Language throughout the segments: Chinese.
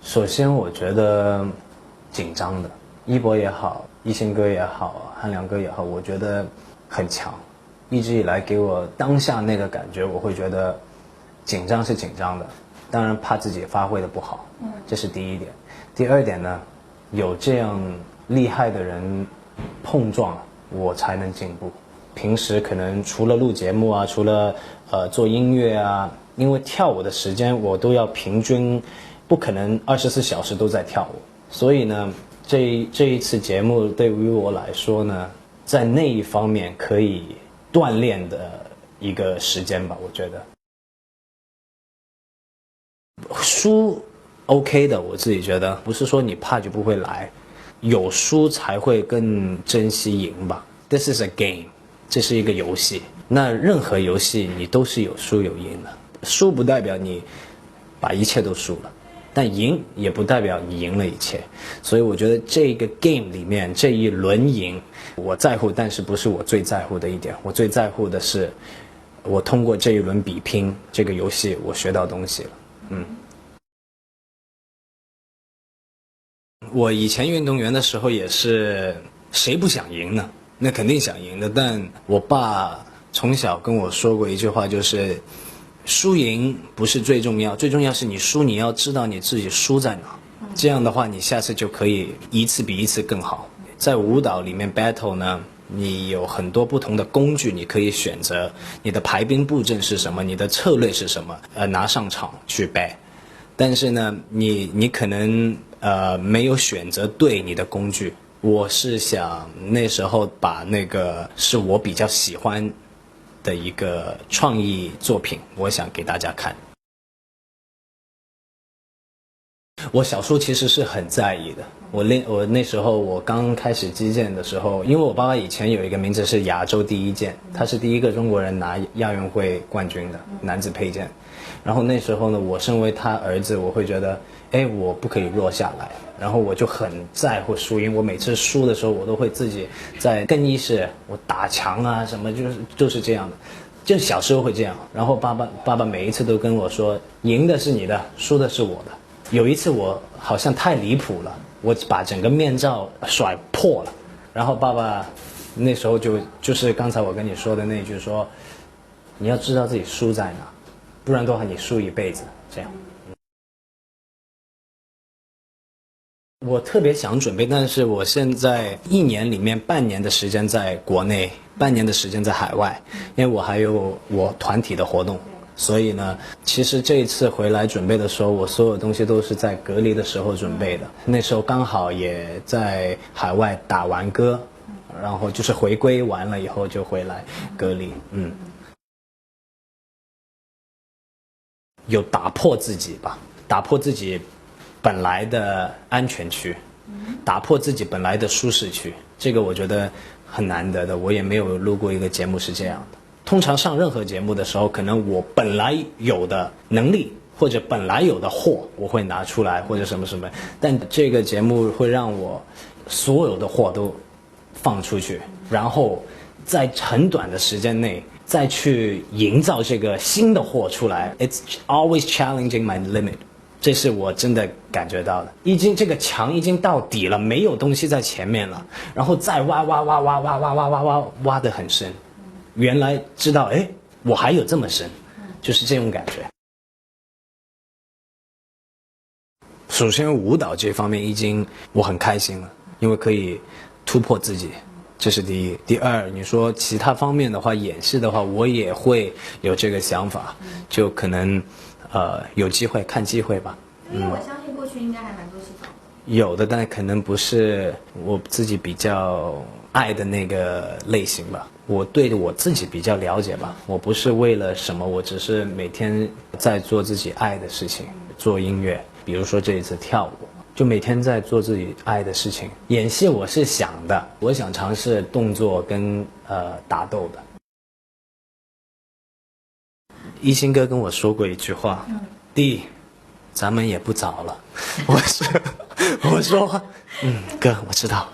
首先我觉得紧张的，一博也好，一星哥也好，汉良哥也好，我觉得很强。一直以来给我当下那个感觉，我会觉得紧张是紧张的，当然怕自己发挥的不好，这是第一点。第二点呢，有这样厉害的人碰撞，我才能进步。平时可能除了录节目啊，除了做音乐啊，因为跳舞的时间我都要平均，不可能24小时都在跳舞，所以呢，这一次节目对于我来说呢，在那一方面可以锻炼的一个时间吧，我觉得。输 OK 的，我自己觉得不是说你怕就不会来，有输才会更珍惜赢吧。This is a game， 这是一个游戏。那任何游戏你都是有输有赢的，输不代表你把一切都输了，但赢也不代表你赢了一切。所以我觉得这个 game 里面这一轮赢，我在乎，但是不是我最在乎的一点。我最在乎的是，我通过这一轮比拼这个游戏，我学到东西了。我以前运动员的时候也是，谁不想赢呢？那肯定想赢的。但我爸从小跟我说过一句话，就是输赢不是最重要，最重要是你输，你要知道你自己输在哪。这样的话，你下次就可以一次比一次更好。在舞蹈里面 battle 呢，你有很多不同的工具，你可以选择你的排兵布阵是什么，你的策略是什么，拿上场去 battle。但是呢，你可能没有选择对你的工具。我是想那时候把那个是我比较喜欢的一个创意作品，我想给大家看。我小时候其实是很在意的。我那时候我刚开始击剑的时候，因为我爸爸以前有一个名字是亚洲第一剑，他是第一个中国人拿亚运会冠军的男子佩剑。然后那时候呢，我身为他儿子，我会觉得，我不可以弱下来。然后我就很在乎输赢，我每次输的时候，我都会自己在更衣室我打墙啊什么，就是这样的。就小时候会这样。然后爸爸每一次都跟我说，赢的是你的，输的是我的。有一次我好像太离谱了，我把整个面罩甩破了，然后爸爸那时候就是刚才我跟你说的那句说，你要知道自己输在哪，不然的话你输一辈子。这样，我特别想准备，但是我现在1年里面半年的时间在国内，半年的时间在海外，因为我还有我团体的活动。所以呢，其实这一次回来准备的时候，我所有东西都是在隔离的时候准备的。那时候刚好也在海外打完歌，然后就是回归完了以后就回来隔离。有打破自己吧，打破自己本来的安全区，打破自己本来的舒适区，这个我觉得很难得的。我也没有录过一个节目是这样的。通常上任何节目的时候，可能我本来有的能力或者本来有的货我会拿出来，或者什么什么，但这个节目会让我所有的货都放出去，然后在很短的时间内再去营造这个新的货出来。It's always challenging my limit， 这是我真的感觉到的。这个墙已经到底了，没有东西在前面了，然后再挖得很深。原来知道，我还有这么深，就是这种感觉。首先舞蹈这方面我很开心了，因为可以突破自己，这是第一。第二，你说其他方面的话，演戏的话，我也会有这个想法，就可能有机会看机会吧。因为我相信过去应该还蛮多戏找的。有的，但可能不是我自己比较爱的那个类型吧。我对我自己比较了解吧，我不是为了什么，我只是每天在做自己爱的事情，做音乐，比如说这一次跳舞，就每天在做自己爱的事情。演戏我是想的，我想尝试动作跟打斗的。一星哥跟我说过一句话，弟，咱们也不早了。我说，哥，我知道。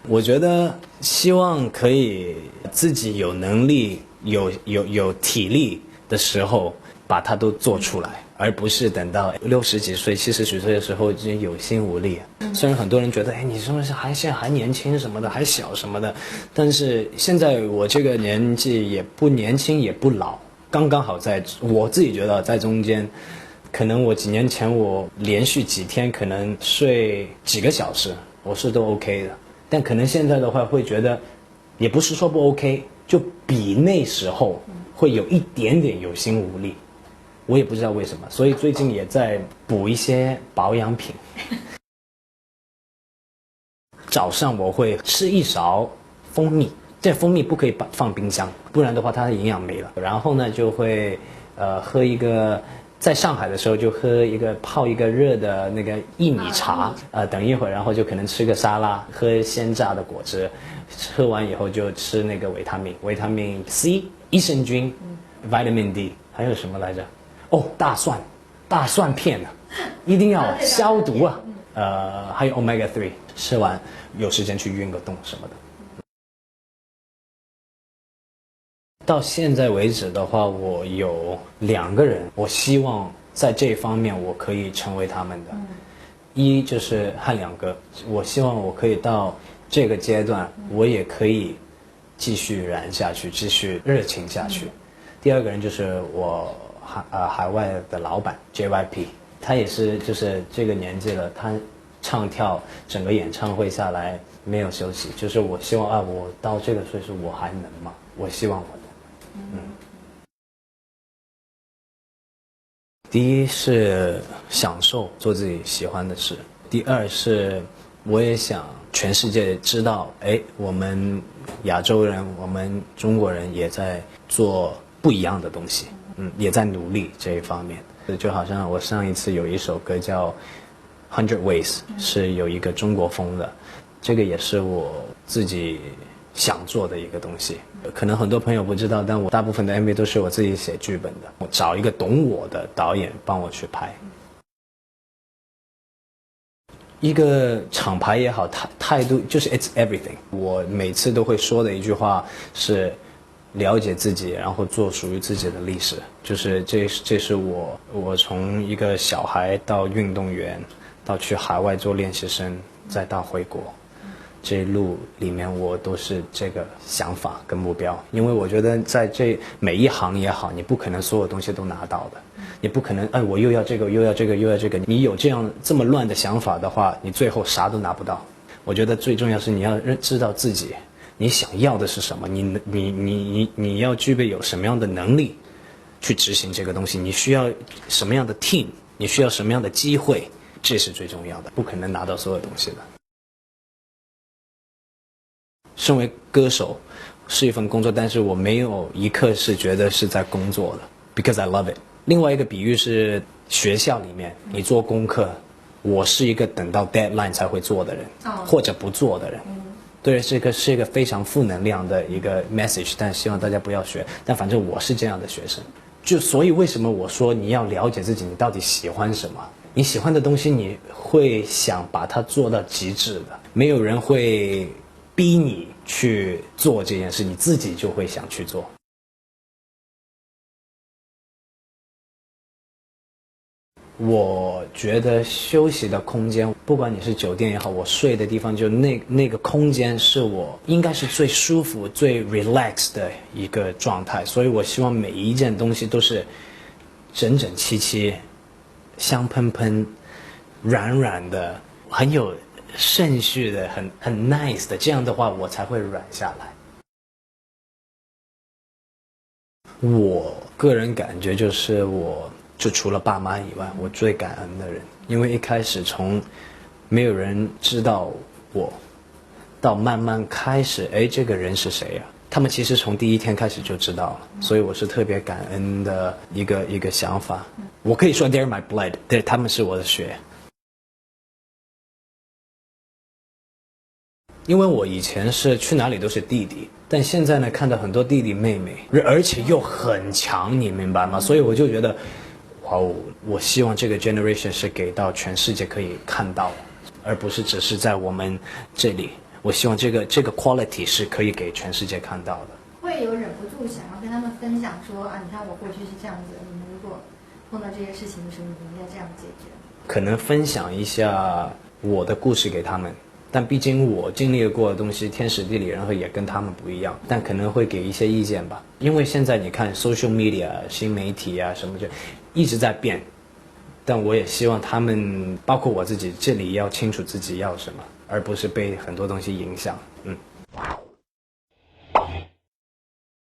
我觉得希望可以自己有能力、有体力的时候，把它都做出来，而不是等到60几岁、70几岁的时候就有心无力。虽然很多人觉得，哎，你是不是现在还年轻什么的，还小什么的，但是现在我这个年纪也不年轻也不老，刚刚好在我自己觉得在中间。可能我几年前我连续几天可能睡几个小时，我是都 OK 的，但可能现在的话会觉得，也不是说不 OK， 就比那时候会有一点点有心无力，我也不知道为什么，所以最近也在补一些保养品。早上我会吃一勺蜂蜜，这蜂蜜不可以放冰箱，不然的话它的营养没了。然后呢就会喝一个。在上海的时候就泡一个热的那个薏米茶，等一会儿，然后就可能吃个沙拉，喝鲜榨的果汁，喝完以后就吃那个维他命 C、益生菌、Vitamin D， 还有什么来着？哦，大蒜片啊，一定要消毒啊。还有 Omega 3，吃完有时间去运个动什么的。到现在为止的话，我有2个人，我希望在这方面我可以成为他们的。一就是汉良哥，我希望我可以到这个阶段，我也可以继续燃下去，继续热情下去。第2个人就是我海外的老板 JYP， 他也是就是这个年纪了，他唱跳整个演唱会下来没有休息，就是我希望我到这个岁数我还能吗？我希望我能。第一是享受做自己喜欢的事，第2是我也想全世界知道，我们亚洲人，我们中国人也在做不一样的东西，也在努力这一方面。就好像我上一次有一首歌叫100 Ways， 是有一个中国风的，这个也是我自己想做的一个东西。可能很多朋友不知道，但我大部分的 MV 都是我自己写剧本的，我找一个懂我的导演帮我去拍。一个厂牌也好，态度就是 it's everything。我每次都会说的一句话是了解自己，然后做属于自己的历史。就是这是我从一个小孩到运动员，到去海外做练习生，再到回国。这一路里面我都是这个想法跟目标，因为我觉得在这每一行也好，你不可能所有东西都拿到的，你不可能我又要这个又要这个又要这个，你有这么乱的想法的话，你最后啥都拿不到。我觉得最重要是你要知道自己你想要的是什么，你要具备有什么样的能力去执行这个东西，你需要什么样的 team， 你需要什么样的机会，这是最重要的，不可能拿到所有东西的。身为歌手是一份工作，但是我没有一刻是觉得是在工作的 ，because I love it。另外一个比喻是学校里面你做功课，我是一个等到 deadline 才会做的人，或者不做的人。对，这个是一个非常负能量的一个 message， 但希望大家不要学。但反正我是这样的学生，所以为什么我说你要了解自己，你到底喜欢什么？你喜欢的东西，你会想把它做到极致的，没有人会逼你去做这件事，你自己就会想去做。我觉得休息的空间，不管你是酒店也好，我睡的地方，就那个空间是我应该是最舒服、最 relax 的一个状态。所以我希望每一件东西都是整整齐齐、香喷喷、软软的，很有顺序的，很 nice 的，这样的话我才会软下来。我个人感觉就是就除了爸妈以外，我最感恩的人，因为一开始从没有人知道我，到慢慢开始，这个人是谁呀？他们其实从第一天开始就知道了，所以我是特别感恩的一个想法。我可以说 they're my blood， 对，他们是我的血。因为我以前是去哪里都是弟弟，但现在呢，看到很多弟弟妹妹，而且又很强，你明白吗？所以我就觉得，我希望这个 generation 是给到全世界可以看到，而不是只是在我们这里。我希望这个 quality 是可以给全世界看到的。会有忍不住想要跟他他们分享说啊，你看我过去是这样子，你们如果碰到这些事情的时候，你们应该这样解决。可能分享一下我的故事给他们，但毕竟我经历过的东西天时地利人和也跟他们不一样，但可能会给一些意见吧。因为现在你看 social media 新媒体啊什么就一直在变，但我也希望他们包括我自己这里要清楚自己要什么，而不是被很多东西影响。